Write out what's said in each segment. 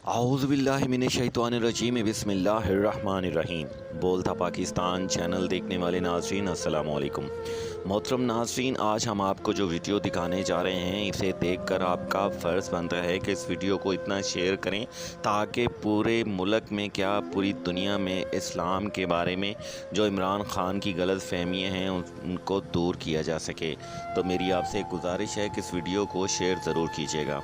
اعوذ باللہ من الشیطان الرجیم بسم اللہ الرحمن الرحیم۔ بولتا پاکستان چینل دیکھنے والے ناظرین السلام علیکم۔ محترم ناظرین، آج ہم آپ کو جو ویڈیو دکھانے جا رہے ہیں اسے دیکھ کر آپ کا فرض بنتا ہے کہ اس ویڈیو کو اتنا شیئر کریں تاکہ پورے ملک میں کیا پوری دنیا میں اسلام کے بارے میں جو عمران خان کی غلط فہمیاں ہیں ان کو دور کیا جا سکے۔ تو میری آپ سے گزارش ہے کہ اس ویڈیو کو شیئر ضرور کیجیے گا۔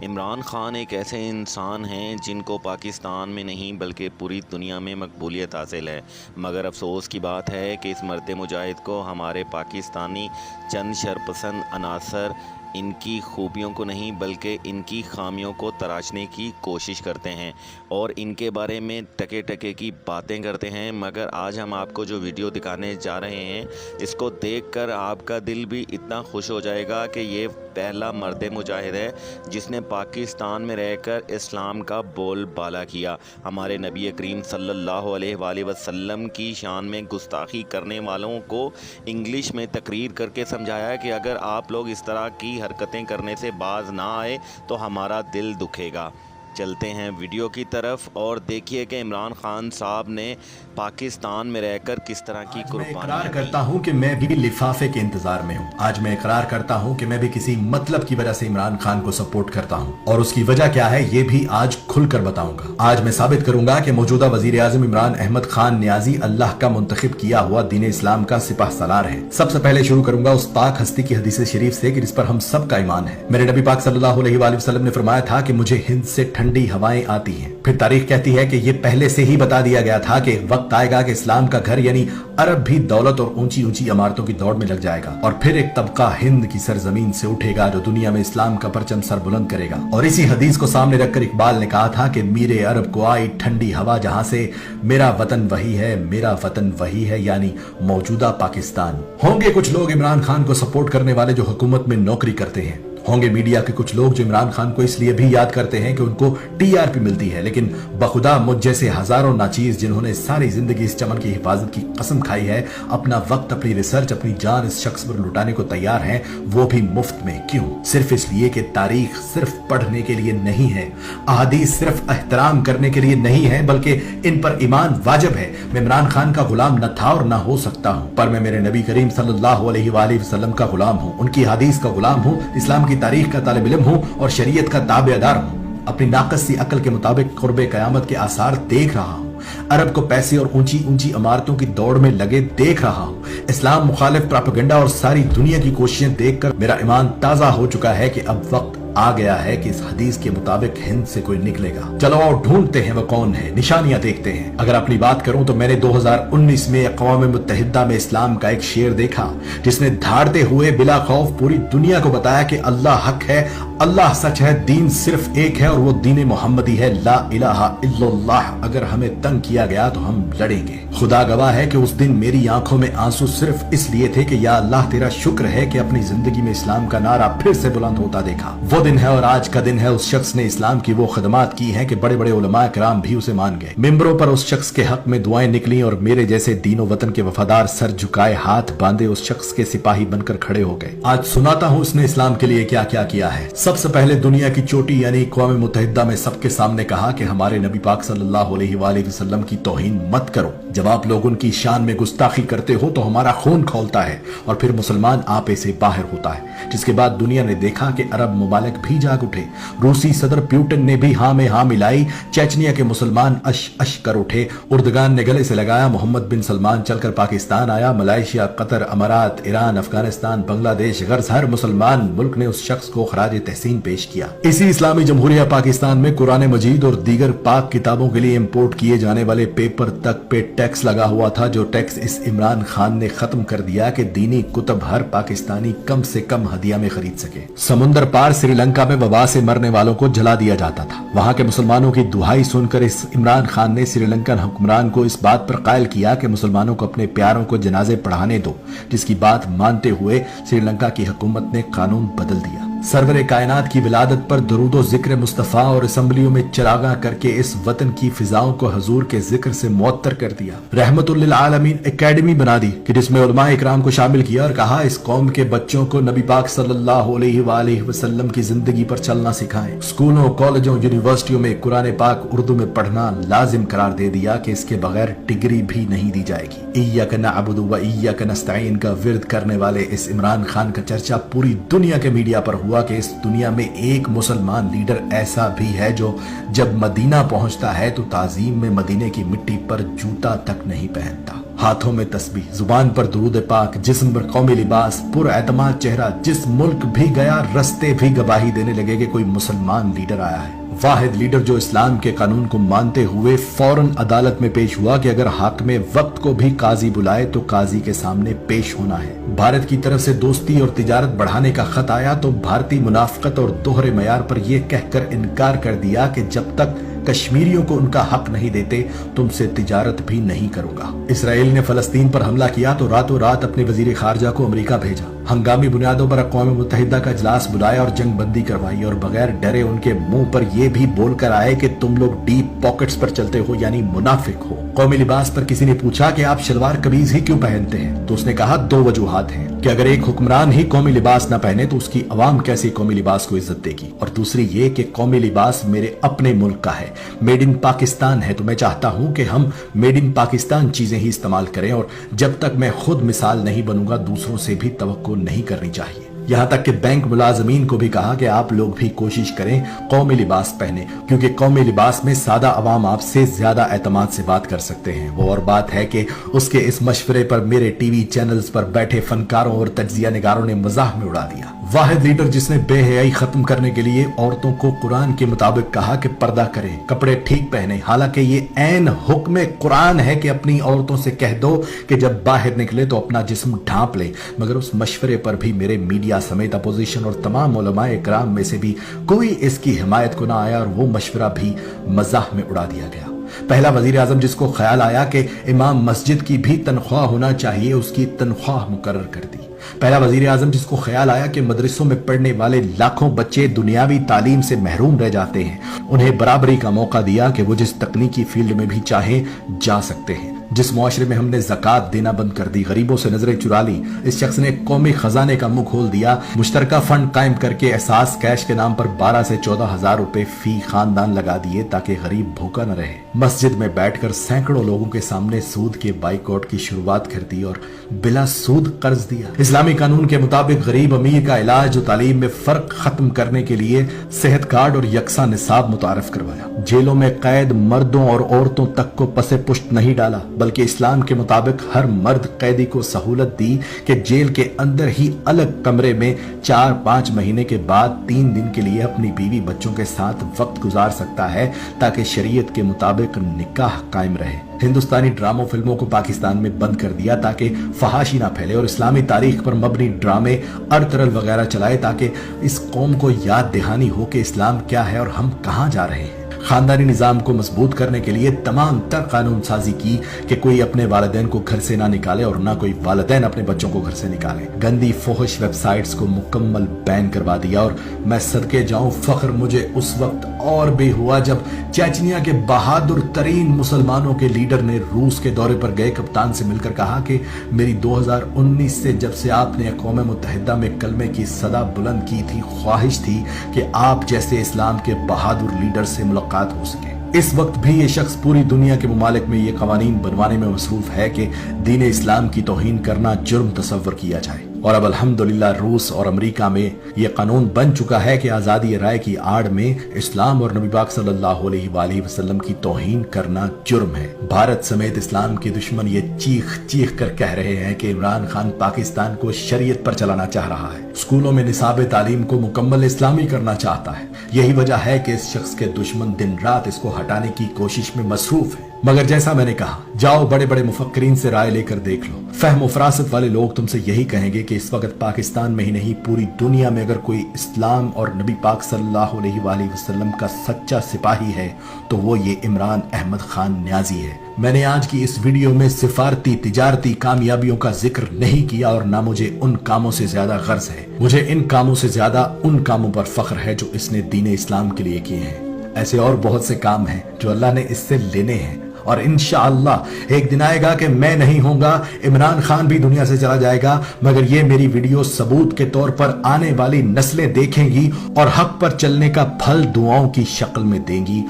عمران خان ایک ایسے انسان ہیں جن کو پاکستان میں نہیں بلکہ پوری دنیا میں مقبولیت حاصل ہے، مگر افسوس کی بات ہے کہ اس مرد مجاہد کو ہمارے پاکستانی چند شرپسند عناصر ان کی خوبیوں کو نہیں بلکہ ان کی خامیوں کو تراشنے کی کوشش کرتے ہیں اور ان کے بارے میں ٹکے ٹکے کی باتیں کرتے ہیں۔ مگر آج ہم آپ کو جو ویڈیو دکھانے جا رہے ہیں اس کو دیکھ کر آپ کا دل بھی اتنا خوش ہو جائے گا کہ یہ پہلا مرد مجاہد ہے جس نے پاکستان میں رہ کر اسلام کا بول بالا کیا۔ ہمارے نبی کریم صلی اللہ علیہ وآلہ وسلم کی شان میں گستاخی کرنے والوں کو انگلش میں تقریر کر کے سمجھایا کہ اگر آپ لوگ اس طرح کی حرکتیں کرنے سے باز نہ آئے تو ہمارا دل دکھے گا۔ چلتے ہیں ویڈیو کی طرف اور دیکھیے کہ عمران خان صاحب نے پاکستان میں رہ کر کس طرح کی قربانی۔ میں اقرار کرتا ہوں کہ میں بھی لفافے کے انتظار میں ہوں۔ آج میں اقرار کرتا ہوں کہ میں بھی کسی مطلب کی وجہ سے عمران خان کو سپورٹ کرتا ہوں، اور اس کی وجہ کیا ہے یہ بھی آج کھل کر بتاؤں گا۔ آج میں ثابت کروں گا کہ موجودہ وزیر اعظم عمران احمد خان نیازی اللہ کا منتخب کیا ہوا دین اسلام کا سپہ سالار ہے۔ سب سے پہلے شروع کروں گا اس پاک ہستی کی حدیث شریف سے کہ جس پر ہم سب کا ایمان ہے۔ میرے نبی پاک صلی اللہ علیہ وآلہ وسلم نے فرمایا تھا کہ مجھے ہند سے ٹھنڈی ہوائیں آتی ہیں۔ پھر تاریخ کہتی ہے کہ یہ پہلے سے ہی بتا دیا گیا تھا کہ وقت آئے گا کہ اسلام کا گھر یعنی عرب بھی دولت اور اونچی اونچی عمارتوں کی دوڑ میں لگ جائے گا، اور پھر ایک طبقہ ہند کی سرزمین سے اٹھے گا جو دنیا میں اسلام کا پرچم سر بلند کرے گا۔ اور اسی حدیث کو سامنے رکھ کر اقبال نے کہا تھا کہ میرے عرب کو آئی ٹھنڈی ہوا جہاں سے، میرا وطن وہی ہے، میرا وطن وہی ہے، یعنی موجودہ پاکستان۔ ہوں گے کچھ لوگ عمران خان کو سپورٹ کرنے والے جو حکومت میں نوکری کرتے ہیں، ہوں گے میڈیا کے کچھ لوگ جو عمران خان کو اس لیے بھی یاد کرتے ہیں کہ ان کو ٹی آر پی ملتی ہے، لیکن بخدا مجھ جیسے ہزاروں ناچیز جنہوں نے ساری زندگی اس چمن کی حفاظت کی قسم کھائی ہے، اپنا وقت، اپنی ریسرچ، اپنی جان اس شخص پر لٹانے کو تیار ہیں، وہ بھی مفت میں۔ کیوں؟ صرف اس لیے کہ تاریخ صرف پڑھنے کے لیے نہیں ہے، احادیث صرف احترام کرنے کے لیے نہیں ہے، بلکہ ان پر ایمان واجب ہے۔ میں عمران خان کا غلام نہ تھا اور نہ ہو سکتا ہوں، پر میں میرے نبی کریم صلی اللہ علیہ وآلہ وسلم کا غلام ہوں، ان کی حدیث کا غلام ہوں، اسلام کی تاریخ کا طالب علم ہوں اور شریعت کا تابع دار ہوں۔ اپنی ناقص سی عقل کے مطابق قرب قیامت کے آثار دیکھ رہا ہوں، عرب کو پیسے اور اونچی اونچی عمارتوں کی دوڑ میں لگے دیکھ رہا ہوں، اسلام مخالف پراپیگنڈا اور ساری دنیا کی کوششیں دیکھ کر میرا ایمان تازہ ہو چکا ہے کہ اب وقت آ گیا ہے کہ اس حدیث کے مطابق ہند سے کوئی نکلے گا۔ چلو اور ڈھونڈتے ہیں وہ کون ہے، نشانیاں دیکھتے ہیں۔ اگر اپنی بات کروں تو میں نے 2019 میں اقوام متحدہ میں اسلام کا ایک شعر دیکھا جس نے دھاڑتے ہوئے بلا خوف پوری دنیا کو بتایا کہ اللہ حق ہے، اللہ سچ ہے، دین صرف ایک ہے اور وہ دین محمدی ہے، لا الہ الا اللہ۔ اگر ہمیں تنگ کیا گیا تو ہم لڑیں گے۔ خدا گواہ ہے کہ اس دن میری آنکھوں میں آنسو صرف اس لیے تھے کہ یا اللہ تیرا شکر ہے کہ اپنی زندگی میں اسلام کا نعرہ پھر سے بلند ہوتا دیکھا۔ وہ دن ہے اور آج کا دن ہے اس شخص نے اسلام کی وہ خدمات کی ہیں کہ بڑے بڑے علماء کرام بھی اسے مان گئے۔ ممبروں پر اس شخص کے حق میں دعائیں نکلیں اور میرے جیسے دین و وطن کے وفادار سر جھکائے ہاتھ باندھے اس شخص کے سپاہی بن کر کھڑے ہو گئے۔ آج سناتا ہوں اس نے اسلام کے لیے کیا کیا کیا ہے۔ سب سے پہلے دنیا کی چوٹی یعنی اقوام متحدہ میں سب کے سامنے کہا کہ ہمارے نبی پاک صلی اللہ علیہ وآلہ وسلم کی توہین مت کرو۔ جب آپ لوگ ان کی شان میں گستاخی کرتے ہو تو ہمارا خون کھولتا ہے اور پھر مسلمان آپے سے باہر ہوتا ہے۔ جس کے بعد دنیا نے دیکھا کہ عرب ممالک بھی جاگ اٹھے، روسی صدر پیوٹن نے بھی ہاں میں ہاں ملائی، چیچنیا کے مسلمان اش اش کر اٹھے، اردگان نے گلے سے لگایا، محمد بن سلمان چل کر پاکستان آیا، ملائیشیا، قطر، امارات، ایران، افغانستان، بنگلہ دیش، غرض ہر مسلمان ملک نے اس شخص کو خراج تحسین پیش کیا۔ اسی اسلامی جمہوریہ پاکستان میں قرآن مجید اور دیگر پاک کتابوں کے لیے امپورٹ کیے جانے والے پیپر تک پہ ٹیکس لگا ہوا تھا، جو ٹیکس اس عمران خان نے ختم کر دیا کہ دینی کتب ہر پاکستانی کم سے کم ہدیہ میں خرید سکے۔ سمندر پار سری لنکا میں وبا سے مرنے والوں کو جلا دیا جاتا تھا۔ وہاں کے مسلمانوں کی دہائی سن کر اس عمران خان نے سری لنکن حکمران کو اس بات پر قائل کیا کہ مسلمانوں کو اپنے پیاروں کو جنازے پڑھانے دو، جس کی بات مانتے ہوئے سری لنکا کی حکومت نے قانون بدل دیا۔ सरवर कायनात की विलादत पर दुरूदो जिक्र मुस्तफ़ा और असम्बलियों में चरागा करके इस वतन की फिजाओं को हजूर के जिक्र से मुअत्तर कर दिया। रहमतुल लिल आलमीन एकेडमी बना दी कि जिसमें उलमा इकराम को शामिल किया और कहा इस कौम के बच्चों को नबी पाक सल्लल्लाहु अलैहि वसल्लम की जिंदगी पर चलना सिखाएं। स्कूलों, कॉलेजों, यूनिवर्सिटियों में कुरान पाक उर्दू में पढ़ना लाजिम करार दे दिया कि इसके बगैर डिग्री भी नहीं दी जाएगी। इय्याका नअबुदु व इय्याका नस्तईन का विर्द करने वाले इस इमरान खान का चर्चा पूरी दुनिया के मीडिया पर हुआ कि इस दुनिया में एक मुसलमान लीडर ऐसा भी है जो जब मदीना पहुंचता है तो ताजीम में मदीने की मिट्टी पर जूता तक नहीं पहनता। हाथों में तस्बीह, जुबान पर दुरूद पाक, जिस्म पर कौमी लिबास, पुरएतमाद चेहरा, जिस मुल्क भी गया रस्ते भी गवाही देने लगे कि कोई मुसलमान लीडर आया है। वाहिद लीडर जो इस्लाम के कानून को मानते हुए फौरन अदालत में पेश हुआ कि अगर हाकिम वक्त को भी काजी बुलाए तो काजी के सामने पेश होना है। भारत की तरफ से दोस्ती और तिजारत बढ़ाने का खत आया तो भारतीय मुनाफकत और दोहरे मयार पर यह कहकर इनकार कर दिया कि जब तक कश्मीरियों को उनका हक नहीं देते तुमसे तिजारत भी नहीं करूंगा। इसराइल ने फलस्तीन पर हमला किया तो रातों रात अपने वजीर खारजा को अमेरिका भेजा। हंगामी बुनियादों पर अक़वाम मुत्तहिदा का इजलास बुलाया और जंग बंदी करवाई और बगैर डरे उनके मुंह पर यह भी बोलकर आए कि तुम लोग डीप पॉकेट्स पर चलते हो यानी मुनाफिक हो। कौमी लिबास पर किसी ने पूछा कि आप शलवार कमीज ही क्यों पहनते हैं तो उसने कहा दो वजूहात हैं कि अगर एक हुक्मरान ही कौमी लिबास न पहने तो उसकी अवाम कैसे कौमी लिबास को इज्जत देगी, और दूसरी ये कि कौमी लिबास मेरे अपने मुल्क का है, मेड इन पाकिस्तान है, तो मैं चाहता हूं कि हम मेड इन पाकिस्तान चीजें ही इस्तेमाल करें और जब तक मैं खुद मिसाल नहीं बनूंगा दूसरों से भी तवक्को नहीं करनी चाहिए। यहाँ तक कि बैंक मुलाजमीन को भी कहा कि आप लोग भी कोशिश करें कौमी लिबास पहने क्योंकि कौमी लिबास में सादा अवाम आपसे ज्यादा एतमाद से बात कर सकते हैं। वो और बात है कि उसके इस मशवरे पर मेरे टीवी चैनल्स पर बैठे फनकारों और तज्जिया निगारों ने मजाक में उड़ा दिया। वाहिद लीडर जिसने बेहयाई खत्म करने के लिए औरतों को कुरान के मुताबिक कहा कि पर्दा करें, कपड़े ठीक पहने, हालांकि ये ऐन हुक्म कुरान है कि अपनी औरतों से कह दो कि जब बाहर निकले तो अपना जिस्म ढांप ले, मगर उस मशवरे पर भी मेरे मीडिया समेत अपोजिशन और तमाम उलमाए इकराम में से भी कोई इसकी हिमायत को ना आया और वो मशवरा भी मजाक में उड़ा दिया गया। पहला वजीर आजम जिसको ख्याल आया कि इमाम मस्जिद की भी तनख्वाह होना चाहिए उसकी तनख्वाह मुकर्रर कर दी। पहला वजीर आजम जिसको ख्याल आया कि मदरसों में पढ़ने वाले लाखों बच्चे दुनियावी तालीम से महरूम रह जाते हैं उन्हें बराबरी का मौका दिया कि वो जिस तकनीकी फील्ड में भी चाहे जा सकते हैं। जिस मुआशरे में हमने ज़कात देना बंद कर दी, गरीबों से नजरें चुरा ली, इस शख्स ने कौमी खजाने का मुंह खोल दिया। मुश्तरका फंड कायम करके एहसास कैश के नाम पर 12 से 14 हजार रुपए फी खानदान लगा दिए ताकि गरीब भूखा न रहे। मस्जिद में बैठकर सैकड़ों लोगों के सामने सूद के बाइकआउट की शुरुआत कर दी और बिला सूद कर्ज दिया। इस्लामी कानून के मुताबिक गरीब अमीर का इलाज और तालीम में फर्क खत्म करने के लिए सेहत कार्ड और यकसा निसाब मुतारफ करवाया। जेलों में कैद मर्दों और औरतों तक को पसे पुष्ट नहीं डाला बल्कि इस्लाम के मुताबिक हर मर्द कैदी को सहूलत दी कि जेल के अंदर ही अलग कमरे में 4-5 महीने के बाद 3 दिन के लिए अपनी बीवी बच्चों के साथ वक्त गुजार सकता है ताकि शरीयत के मुताबिक निकाह कायम रहे। हिंदुस्तानी ड्रामों फिल्मों को पाकिस्तान में बंद कर दिया ताकि फहाशी ना फैले और इस्लामी तारीख पर मबनी ड्रामे अरतरल वगैरह चलाए ताकि इस कौम को याद दहानी हो कि इस्लाम क्या है और हम कहां जा रहे हैं। खानदानी निजाम को मजबूत करने के लिए तमाम तर कानून साजी की कि कोई अपने वालिदैन को घर से ना निकाले और ना कोई वालिदैन अपने बच्चों को घर से निकाले। गंदी फोहश वेबसाइट्स को मुकम्मल बैन करवा दिया और मैं सदके जाऊं फख्र मुझे उस वक्त और भी हुआ जब चेचनिया के बहादुर तरीन मुसलमानों के लीडर ने रूस के दौरे पर गए कप्तान से मिलकर कहा कि मेरी 2019 से जब से आपने अक़वाम मुत्तहिदा में कलमे की सदा बुलंद की थी ख्वाहिश थी कि आप जैसे इस्लाम के बहादुर लीडर से मुलाकात हो सके। इस वक्त भी ये शख्स पूरी दुनिया के मुमालिक में ये कवानीन बनवाने में मसरूफ है कि दीन इस्लाम की तौहीन करना जुर्म तस्वर किया जाए और अब अल्हम्दुलिल्लाह रूस और अमेरिका में ये कानून बन चुका है कि आज़ादी राय की आड़ में इस्लाम और नबी पाक सल्लल्लाहु अलैहि वसल्लम की तौहीन करना जुर्म है। भारत समेत इस्लाम के दुश्मन ये चीख चीख कर कह रहे हैं कि इमरान खान पाकिस्तान को शरीयत पर चलाना चाह रहा है, स्कूलों में निसाब तालीम को मुकम्मल इस्लामी करना चाहता है। यही वजह है कि इस शख्स के दुश्मन दिन रात इसको हटाने की कोशिश में मसरूफ है। मगर जैसा मैंने कहा, जाओ बड़े बड़े मुफक्किरीन से राय लेकर देख लो। फहम फरासत वाले लोग तुमसे यही कहेंगे कि इस वक्त पाकिस्तान में ही नहीं पूरी दुनिया में अगर कोई इस्लाम और नबी पाक सल्लल्लाहु अलैहि वसल्लम का सच्चा सिपाही है तो वो ये इमरान अहमद खान न्याजी है। मैंने आज की इस वीडियो में सिफारती तिजारती कामयाबियों का जिक्र नहीं किया और ना मुझे उन कामों से ज्यादा गर्ज है। मुझे इन कामों से ज्यादा उन कामों पर फख्र है जो इसने दीन इस्लाम के लिए किए हैं। ऐसे और बहुत से काम हैं जो अल्लाह ने इससे लेने हैं और इंशाअल्लाह एक दिन आएगा कि मैं नहीं होऊंगा, इमरान खान भी दुनिया से चला जाएगा, मगर ये मेरी वीडियो सबूत के तौर पर आने वाली नस्लें देखेंगी और हक पर चलने का फल दुआओं की शक्ल में देंगी।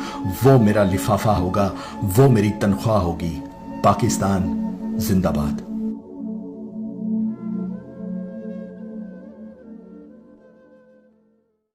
वो मेरा लिफाफा होगा, वो मेरी तनख्वाह होगी। पाकिस्तान जिंदाबाद।